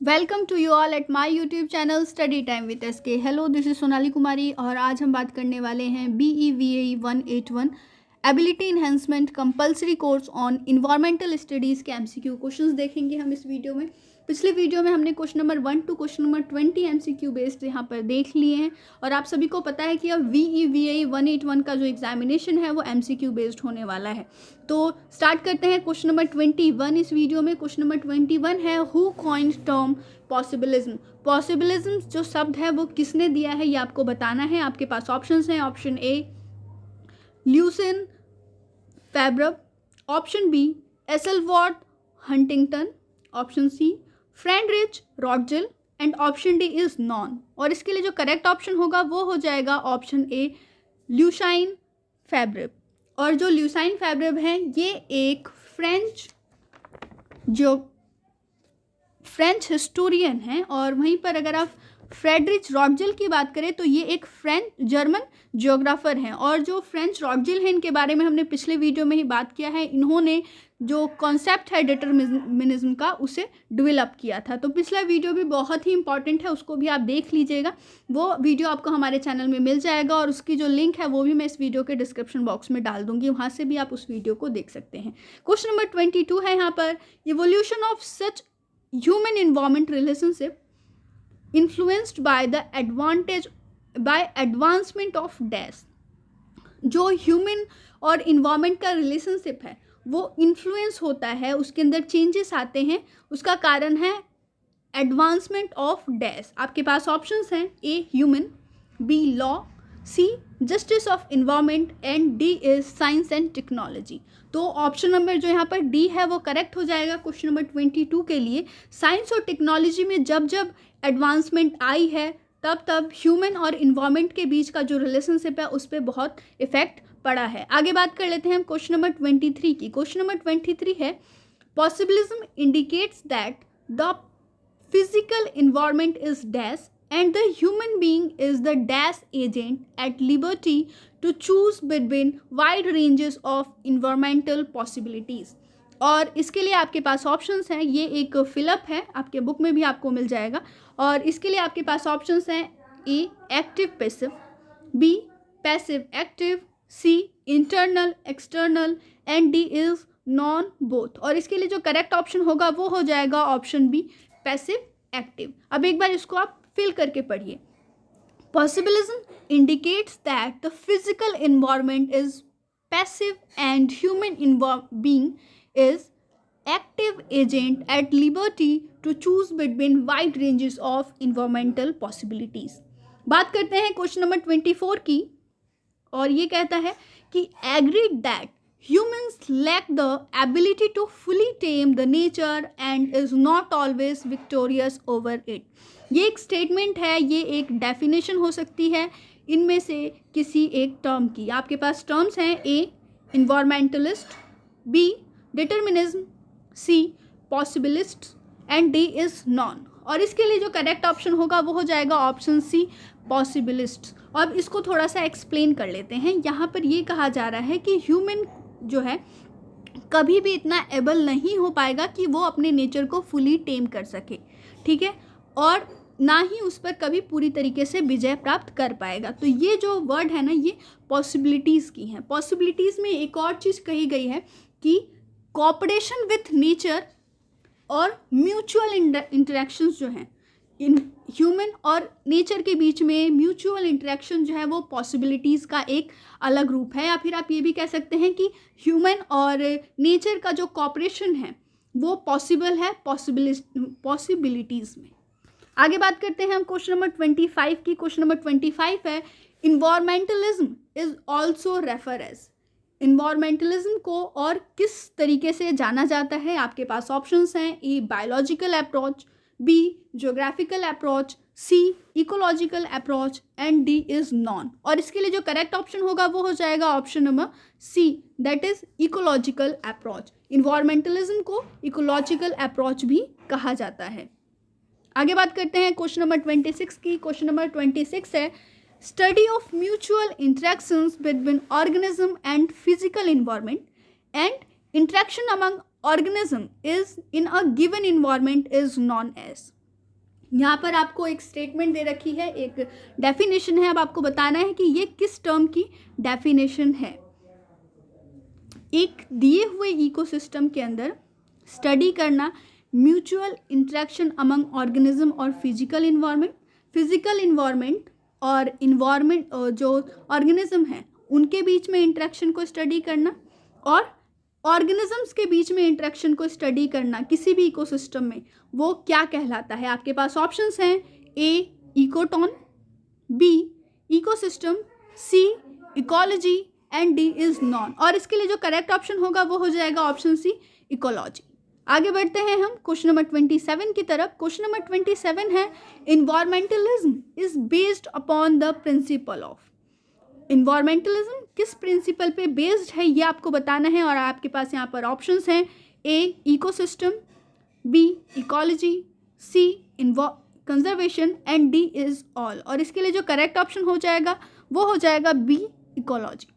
Welcome to you all at my YouTube channel study time with SK. Hello, this is Sonali Kumari और आज हम बात करने वाले हैं BEVAE 181 ability enhancement compulsory course on environmental studies के MCQ क्वेश्चंस देखेंगे हम इस वीडियो में। पिछले वीडियो में हमने question number 1 to question number 20 MCQ based यहाँ पर देख लिए हैं और आप सभी को पता है कि अब BEVAE 181 का जो एग्जामिनेशन है वो MCQ बेस्ड होने वाला है। तो स्टार्ट करते हैं क्वेश्चन नंबर 21 इस वीडियो में। क्वेश्चन नंबर 21 है who coined term possibilism. Possibilism जो शब्द है वो किसने दिया है ये आपको बताना है। आपके पास ऑप्शंस हैं। Option A Lucien Febvre, option B Ellsworth Huntington, option C Friedrich Ratzel and option D is none. और इसके लिए जो करेक्ट ऑप्शन होगा वो हो जाएगा ऑप्शन ए ल्यूसाइन फैब्रब। और जो ल्यूसाइन फैब्रब है ये एक फ्रेंच हिस्टोरियन है। और वहीं पर अगर आप फ्रेडरिच रॉटजिल की बात करें तो ये एक जर्मन जियोग्राफर हैं। और जो फ्रेंच रॉटजिल हैं इनके बारे में हमने पिछले वीडियो में ही बात किया है। इन्होंने जो कॉन्सेप्ट है डिटरमिनिज्म का उसे डेवलप किया था। तो पिछला वीडियो भी बहुत ही इंपॉर्टेंट है, उसको भी आप देख लीजिएगा। वो वीडियो आपको हमारे चैनल में मिल जाएगा और उसकी जो लिंक है वो भी मैं इस वीडियो के डिस्क्रिप्शन बॉक्स में डाल दूंगी, वहाँ से भी आप उस वीडियो को देख सकते हैं। क्वेश्चन नंबर 22 है यहाँ पर evolution of such human environment relationship influenced by the advancement of dash. जो ह्यूमन और इन्वायरमेंट का रिलेशनशिप है वो इन्फ्लुएंस होता है, उसके अंदर चेंजेस आते हैं, उसका कारण है एडवांसमेंट ऑफ डैश। आपके पास ऑप्शंस हैं। A human, B law, C justice of environment and D is science and technology. तो ऑप्शन नंबर जो यहाँ पर डी है वो करेक्ट हो जाएगा क्वेश्चन नंबर 22 के लिए। साइंस और टेक्नोलॉजी में जब जब एडवांसमेंट आई है तब तब ह्यूमन और इन्वायरमेंट के बीच का जो रिलेशनशिप है उस पर बहुत इफेक्ट पड़ा है। आगे बात कर लेते हैं हम क्वेश्चन नंबर 23 की। क्वेश्चन नंबर 23 है possibilism indicates that the physical environment is dash and the human being is the dash agent at liberty to choose between wide ranges of environmental possibilities। और इसके लिए आपके पास ऑप्शंस हैं। ये एक फिलअप है, आपके बुक में भी आपको मिल जाएगा। और इसके लिए आपके पास ऑप्शंस हैं। A active passive, B passive active, C internal external and D is none both. और इसके लिए जो करेक्ट ऑप्शन होगा वो हो जाएगा ऑप्शन बी पैसिव एक्टिव। अब एक बार इसको आप फिल करके पढ़िए। Possibilism indicates that the physical environment is passive and human being is active agent at liberty to choose between wide ranges of environmental possibilities. बात करते हैं क्वेश्चन नंबर 24 की। और ये कहता है कि agreed that humans lack the ability to fully tame the nature and is not always victorious over it। ये एक स्टेटमेंट है, ये एक डेफिनेशन हो सकती है इनमें से किसी एक टर्म की। आपके पास टर्म्स हैं। A environmentalist, B determinism, C possibilist and D is none. और इसके लिए जो करेक्ट ऑप्शन होगा वो हो जाएगा ऑप्शन सी पॉसिबिलिस्ट। अब इसको थोड़ा सा एक्सप्लेन कर लेते हैं। यहाँ पर ये कहा जा रहा है कि ह्यूमन जो है कभी भी इतना एबल नहीं हो पाएगा कि वो अपने नेचर को फुली टेम कर सके, ठीक है, और ना ही उस पर कभी पूरी तरीके से विजय प्राप्त कर पाएगा। तो ये जो वर्ड है ना ये पॉसिबिलिटीज़ की हैं। पॉसिबिलिटीज़ में एक और चीज़ कही गई है कि कोऑपरेशन विथ नेचर और म्यूचुअल इंटरेक्शंस जो हैं इन ह्यूमन और नेचर के बीच में म्यूचुअल इंटरेक्शन जो है वो पॉसिबिलिटीज़ का एक अलग रूप है। या फिर आप ये भी कह सकते हैं कि ह्यूमन और नेचर का जो कॉपरेशन है वो पॉसिबल है पॉसिबिलिटीज़ में। आगे बात करते हैं हम क्वेश्चन नंबर 25 की। क्वेश्चन नंबर 25 है environmentalism is also refer as. इन्वायरमेंटलिज्म को और किस तरीके से जाना जाता है। आपके पास ऑप्शंस हैं। A biological approach, B geographical approach, C ecological approach and D is none. और इसके लिए जो करेक्ट ऑप्शन होगा वो हो जाएगा option number C that is ecological approach. Environmentalism को इकोलॉजिकल अप्रोच भी कहा जाता है। आगे बात करते हैं क्वेश्चन नंबर 26 की। क्वेश्चन नंबर 26 है study of mutual interactions between organism and physical environment and interaction among organism is in a given environment is known as। यहाँ पर आपको एक स्टेटमेंट दे रखी है, एक डेफिनेशन है, अब आपको बताना है कि ये किस टर्म की डेफिनेशन है। एक दिए हुए इकोसिस्टम के अंदर स्टडी करना म्यूचुअल इंटरेक्शन अमंग ऑर्गेनिज्म और फिजिकल इन्वायरमेंट और इन्वायरमेंट जो ऑर्गेनिज्म है उनके बीच में इंटरेक्शन को स्टडी करना, और ऑर्गेनिजम्स के बीच में इंटरेक्शन को स्टडी करना किसी भी इकोसिस्टम में, वो क्या कहलाता है। आपके पास ऑप्शंस हैं, A ecotone, B ecosystem, C ecology and D is none. और इसके लिए जो करेक्ट ऑप्शन होगा वो हो जाएगा ऑप्शन सी इकोलॉजी। आगे बढ़ते हैं हम क्वेश्चन नंबर 27 की तरफ। क्वेश्चन नंबर 27 है, environmentalism is based upon the principle of. Environmentalism किस प्रिंसिपल पे बेस्ड है ये आपको बताना है, और आपके पास यहाँ पर ऑप्शंस हैं, A ecosystem, B ecology, C conservation and D is all. और इसके लिए जो करेक्ट ऑप्शन हो जाएगा वो हो जाएगा बी इकोलॉजी।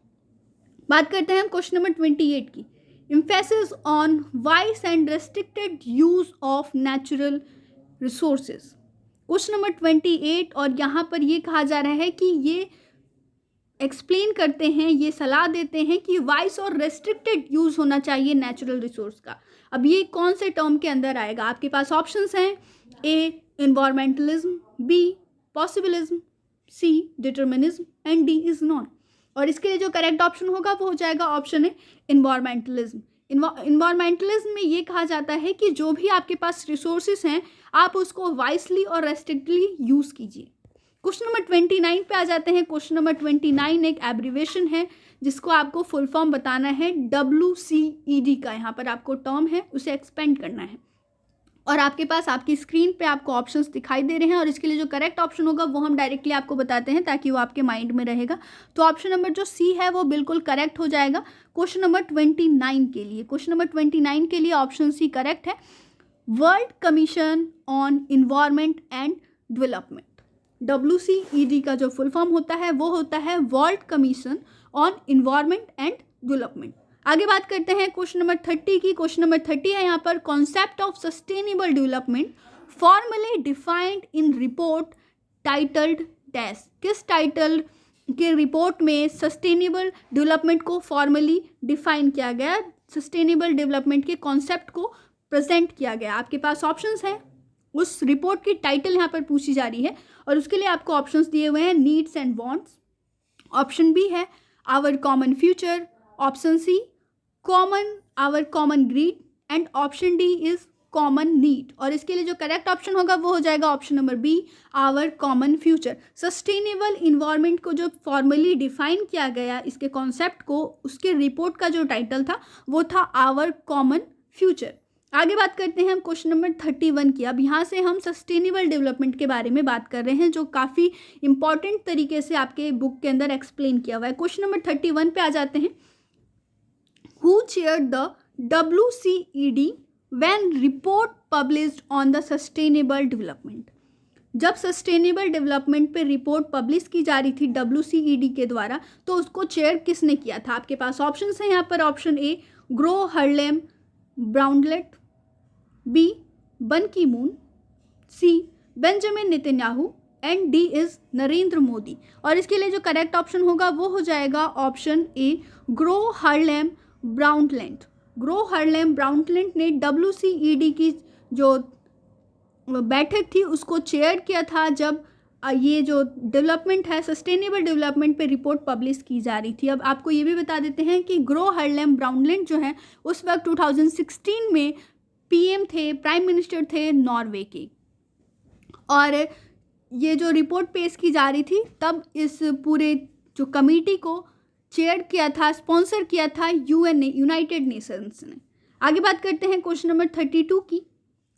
बात करते हैं हम क्वेश्चन नंबर 28 की। Emphasis on vice and restricted use of natural resources. Question number 28, और यहाँ पर ये कहा जा रहा है कि ये एक्सप्लेन करते हैं, ये सलाह देते हैं कि वाइस और रेस्ट्रिक्टेड यूज़ होना चाहिए नेचुरल रिसोर्स का। अब ये कौन से टर्म के अंदर आएगा? आपके पास ऑप्शंस हैं, A environmentalism, B possibilism, C determinism and D is none. और इसके लिए जो करेक्ट ऑप्शन होगा वो हो जाएगा ऑप्शन ए इन्वायरमेंटलिज्म। इन्वायरमेंटलिज्म में ये कहा जाता है कि जो भी आपके पास रिसोर्सेज हैं आप उसको वाइसली और रेस्ट्रिक्टली यूज़ कीजिए। क्वेश्चन नंबर 29 पे आ जाते हैं। क्वेश्चन नंबर 29 एक एब्रीवेशन है जिसको आपको फुल फॉर्म बताना है, WCED का यहाँ पर आपको टर्म है उसे एक्सपेंड करना है। और आपके पास आपकी स्क्रीन पे आपको ऑप्शंस दिखाई दे रहे हैं, और इसके लिए जो करेक्ट ऑप्शन होगा वो हम डायरेक्टली आपको बताते हैं ताकि वो आपके माइंड में रहेगा। तो ऑप्शन नंबर जो सी है वो बिल्कुल करेक्ट हो जाएगा क्वेश्चन नंबर 29 के लिए। क्वेश्चन नंबर 29 के लिए ऑप्शन सी करेक्ट है। World commission on environment and development, WCED का जो फुल फॉर्म होता है वो होता है world commission on environment and development. आगे बात करते हैं क्वेश्चन नंबर 30 की। क्वेश्चन नंबर 30 है यहाँ पर, concept of sustainable development formally defined in report titled dash. किस टाइटल के रिपोर्ट में सस्टेनेबल डेवलपमेंट को फॉर्मली डिफाइन किया गया, सस्टेनेबल डेवलपमेंट के कॉन्सेप्ट को प्रेजेंट किया गया? आपके पास ऑप्शंस हैं, उस रिपोर्ट की टाइटल यहाँ पर पूछी जा रही है और उसके लिए आपको ऑप्शंस दिए हुए हैं, needs and wants, option B है our common future, option C common our common greed and option D is common need. और इसके लिए जो करेक्ट ऑप्शन होगा वो हो जाएगा option number B, our common future. Sustainable environment को जो फॉर्मली डिफाइन किया गया इसके कॉन्सेप्ट को, उसके रिपोर्ट का जो टाइटल था वो था आवर कॉमन फ्यूचर। आगे बात करते हैं हम क्वेश्चन नंबर 31 की। अब यहाँ से हम सस्टेनेबल डेवलपमेंट के बारे में बात कर रहे हैं जो काफ़ी इंपॉर्टेंट तरीके से आपके बुक के अंदर एक्सप्लेन किया हुआ है। क्वेश्चन नंबर 31 पे आ जाते हैं। Who chaired the WCED when report published on the sustainable development. जब सस्टेनेबल डेवलपमेंट पे रिपोर्ट पब्लिश की जा रही थी WCED के द्वारा, तो उसको चेयर किसने किया था? आपके पास ऑप्शंस हैं यहाँ पर, option A Gro Harlem Brundtland, B Ban Ki Moon, C Benjamin Netanyahu and D is Narendra Modi. और इसके लिए जो करेक्ट ऑप्शन होगा वो हो जाएगा ऑप्शन ए ग्रो हर्लेम ब्राउनलैंड। ग्रो हर्लेम ब्राउनलैंड ने WCED की जो बैठक थी उसको चेयर किया था जब ये जो डेवलपमेंट है, सस्टेनेबल डेवलपमेंट पे रिपोर्ट पब्लिश की जा रही थी। अब आपको ये भी बता देते हैं कि ग्रो हर्लेम ब्राउनलैंड जो है उस वक्त 2016 में PM थे, प्राइम मिनिस्टर थे नॉर्वे के, और ये जो रिपोर्ट पेश की जा रही थी तब इस पूरे जो कमेटी को चेयर किया था, स्पॉन्सर किया था UN ने, यूनाइटेड नेशंस ने। आगे बात करते हैं क्वेश्चन नंबर 32 की।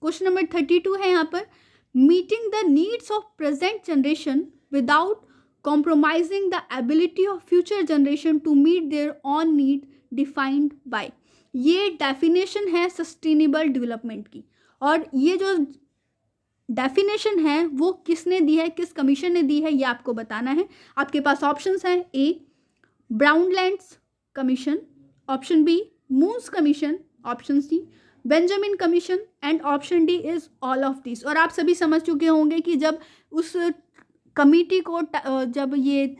क्वेश्चन नंबर 32 है यहाँ पर, meeting the needs of present generation without compromising the ability of future generation to meet their own need defined by. ये डेफिनेशन है सस्टेनेबल डेवलपमेंट की, और ये जो डेफिनेशन है वो किसने दी है, किस कमीशन ने दी है, ये आपको बताना है। आपके पास ऑप्शंस हैं, A Brundtland's commission, option B Moon's commission, option C Benjamin commission, and option D is all of this. और आप सभी समझ चुके होंगे कि जब उस कमिटी को जब ये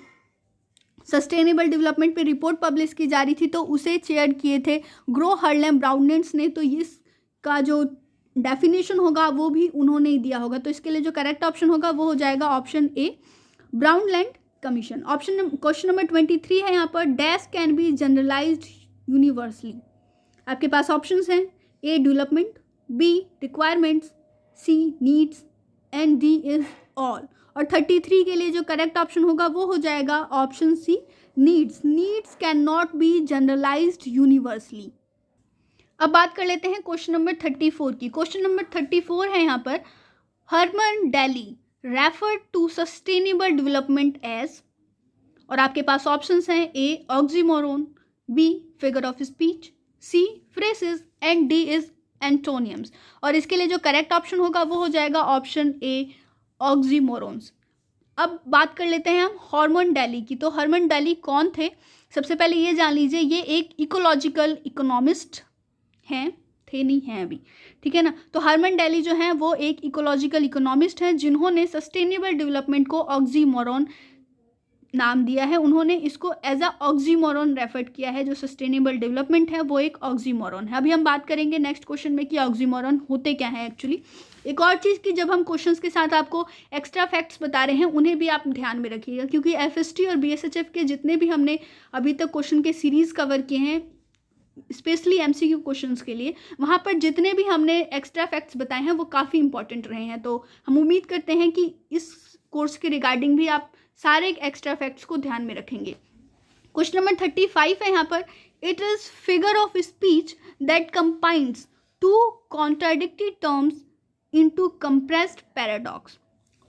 सस्टेनेबल डेवलपमेंट पे रिपोर्ट पब्लिश की जा रही थी तो उसे चेयर किए थे ग्रो हर्लेम ब्राउनेंट्स ने। तो इसका जो डेफिनेशन होगा वो भी उन्होंने ही दिया होगा। तो इसके लिए जो करेक्ट ऑप्शन होगा वो हो जाएगा option A, Brundtland commission. Question number 23 है यहाँ पर, dash can be generalised universally. आपके पास ऑप्शंस हैं, A development, B requirements, C needs, and D is all. और 33 के लिए जो करेक्ट ऑप्शन होगा वो हो जाएगा option C, needs. Needs can not be generalised universally. अब बात कर लेते हैं क्वेश्चन नंबर 34 की। क्वेश्चन नंबर 34 है यहाँ पर, Herman Daly referred to sustainable development as. और आपके पास ऑप्शंस हैं, A oxymoron, B figure of speech, C phrases, and D is antonyms. और इसके लिए जो करेक्ट ऑप्शन होगा वो हो जाएगा ऑप्शन ए, ऑक्सीमोरोन्स। अब बात कर लेते हैं हम हरमन डेली की। तो हरमन डेली कौन थे? सबसे पहले ये जान लीजिए, ये एक इकोलॉजिकल इकोनॉमिस्ट हैं, थे नहीं हैं अभी, ठीक है ना। तो हरमन डेली जो हैं वो एक इकोलॉजिकल इकोनॉमिस्ट हैं जिन्होंने सस्टेनेबल डेवलपमेंट को ऑक्सीमोरोन नाम दिया है। उन्होंने इसको एज अ ऑक्सीमोरोन रेफर किया है। जो सस्टेनेबल डेवलपमेंट है वो एक ऑक्सीमोरोन है। अभी हम बात करेंगे नेक्स्ट क्वेश्चन में कि ऑक्सीमोरोन होते क्या हैं एक्चुअली। एक और चीज़ कि जब हम क्वेश्चंस के साथ आपको एक्स्ट्रा फैक्ट्स बता रहे हैं उन्हें भी आप ध्यान में रखिएगा, क्योंकि एफएसटी और बीएसएचएफ के जितने भी हमने अभी तक क्वेश्चन के सीरीज़ कवर किए हैं, स्पेशली एमसीक्यू क्वेश्चंस के लिए, वहाँ पर जितने भी हमने एक्स्ट्रा फैक्ट्स बताए हैं वो काफ़ी इंपॉर्टेंट रहे हैं। तो हम उम्मीद करते हैं कि इस कोर्स के रिगार्डिंग भी आप सारे एक्स्ट्रा फैक्ट्स को ध्यान में रखेंगे। क्वेश्चन नंबर 35 है यहाँ पर, it is figure of speech that combines two contradictory terms into compressed paradox.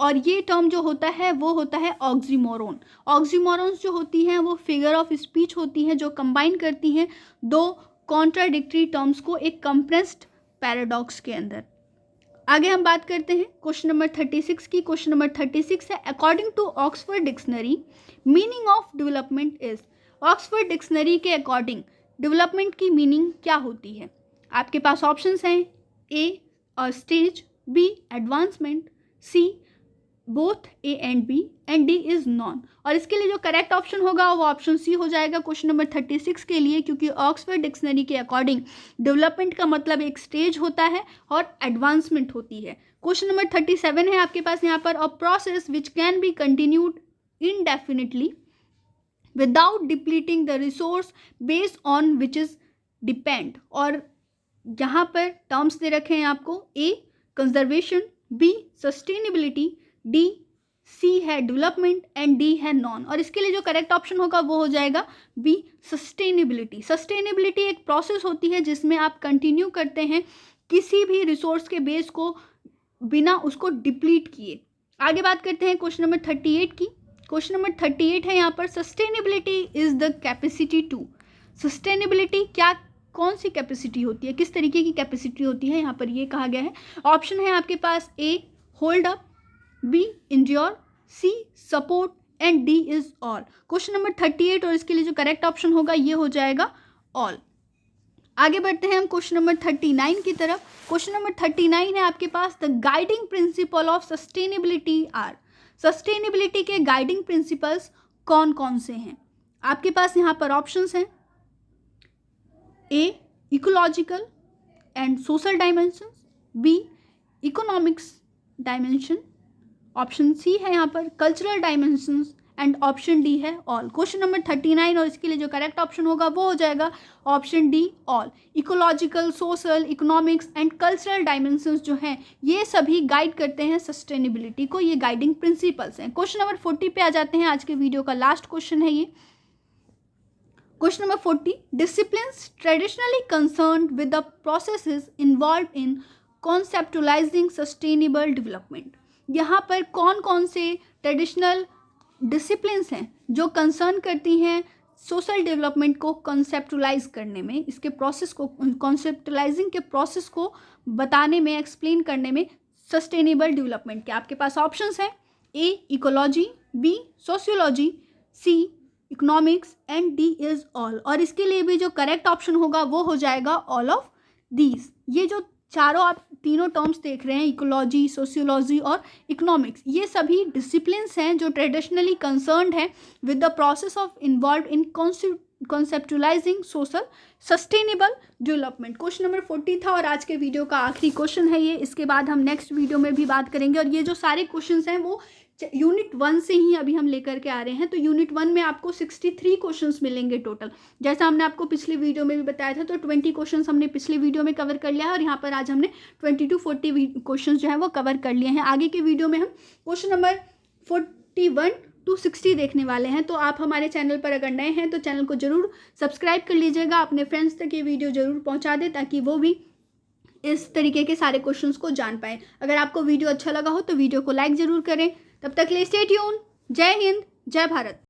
और ये टर्म जो होता है वो होता है ऑक्सीमोरोन। ऑक्सीमोरॉन्स जो होती हैं वो फिगर ऑफ स्पीच होती हैं जो कंबाइन करती हैं दो कॉन्ट्राडिक्टरी टर्म्स को एक कंप्रेस्ड पैराडॉक्स के अंदर। आगे हम बात करते हैं क्वेश्चन नंबर 36 की। क्वेश्चन नंबर 36 है, according to Oxford dictionary meaning of development is. Oxford dictionary के अकॉर्डिंग डेवलपमेंट की मीनिंग क्या होती है? आपके पास ऑप्शंस हैं, A stage, B advancement, C both A and B, and D is none. और इसके लिए जो करेक्ट ऑप्शन होगा वो ऑप्शन सी हो जाएगा क्वेश्चन नंबर 36 के लिए, क्योंकि ऑक्सफोर्ड डिक्शनरी के अकॉर्डिंग डेवलपमेंट का मतलब एक स्टेज होता है और एडवांसमेंट होती है। क्वेश्चन नंबर 37 है आपके पास यहाँ पर, a process which can be continued indefinitely without depleting the resource based on which is depend. और यहाँ पर टर्म्स दे रखे हैं आपको, A conservation, B sustainability, D C है डेवलपमेंट, एंड डी है नॉन। और इसके लिए जो करेक्ट ऑप्शन होगा वो हो जाएगा बी सस्टेनेबिलिटी। सस्टेनेबिलिटी एक प्रोसेस होती है जिसमें आप कंटिन्यू करते हैं किसी भी रिसोर्स के बेस को बिना उसको डिप्लीट किए। आगे बात करते हैं क्वेश्चन नंबर 38 की। क्वेश्चन नंबर 38 है यहाँ पर, sustainability is the capacity to. Sustainability क्या, कौन सी कैपेसिटी होती है, किस तरीके की कैपेसिटी होती है, यहाँ पर ये कहा गया है। ऑप्शन है आपके पास, A hold up, B endure, C support, and D is all. Question number 38 और इसके लिए जो करेक्ट ऑप्शन होगा ये हो जाएगा ऑल। आगे बढ़ते हैं हम क्वेश्चन नंबर 39 की तरफ। क्वेश्चन नंबर 39 है आपके पास, the guiding principle of sustainability are. Sustainability के गाइडिंग प्रिंसिपल्स कौन कौन से हैं? आपके पास यहाँ पर ऑप्शंस हैं, A ecological and social dimension, B economics dimension, option C है यहाँ पर cultural dimensions, and option D है ऑल। क्वेश्चन नंबर 39 और इसके लिए जो करेक्ट ऑप्शन होगा वो हो जाएगा option D all. Ecological, social, economics and cultural dimensions जो हैं ये सभी गाइड करते हैं सस्टेनेबिलिटी को, ये गाइडिंग प्रिंसिपल्स हैं। क्वेश्चन नंबर 40 पे आ जाते हैं, आज के वीडियो का लास्ट क्वेश्चन है ये। Question number 40, disciplines traditionally concerned with the processes involve in conceptualising sustainable development. यहाँ पर कौन कौन से ट्रेडिशनल डिसिप्लिन्स हैं जो कंसर्न करती हैं सोशल डेवलपमेंट को कॉन्सेप्टुलाइज करने में, इसके प्रोसेस को, कॉन्सेप्टुलाइजिंग के प्रोसेस को बताने में, एक्सप्लेन करने में सस्टेनेबल डेवलपमेंट के। आपके पास ऑप्शंस हैं, A ecology, B sociology, C economics, and D is all. और इसके लिए भी जो करेक्ट ऑप्शन होगा वो हो जाएगा ऑल ऑफ दीज, ये जो चारों आप तीनों टर्म्स देख रहे हैं, इकोलॉजी, सोशियोलॉजी और इकोनॉमिक्स, ये सभी डिसिप्लिन्स हैं जो ट्रेडिशनली कंसर्न्ड हैं with the process of involve in conceptualising social sustainable development. Question number 40 था और आज के वीडियो का आखिरी क्वेश्चन है ये। इसके बाद हम नेक्स्ट वीडियो में भी बात करेंगे और ये जो सारे क्वेश्चंस हैं वो यूनिट 1 से ही अभी हम लेकर के आ रहे हैं। तो यूनिट 1 में आपको 63 क्वेश्चंस मिलेंगे टोटल, जैसा हमने आपको पिछली वीडियो में भी बताया था। तो 20 क्वेश्चंस हमने पिछली वीडियो में कवर कर लिया है और यहाँ पर आज हमने 20 to 40 क्वेश्चंस जो है वो कवर कर लिए हैं। आगे के वीडियो में हम क्वेश्चन नंबर 41 to 60 देखने वाले हैं। तो आप हमारे चैनल पर अगर नए हैं तो चैनल को जरूर सब्सक्राइब कर लीजिएगा, अपने फ्रेंड्स तक ये वीडियो जरूर पहुँचा दें ताकि वो भी इस तरीके के सारे क्वेश्चंस को जान पाएँ। अगर आपको वीडियो अच्छा लगा हो तो वीडियो को लाइक ज़रूर करें। तब तक के लिए स्टे ट्यून। जय हिंद, जय भारत।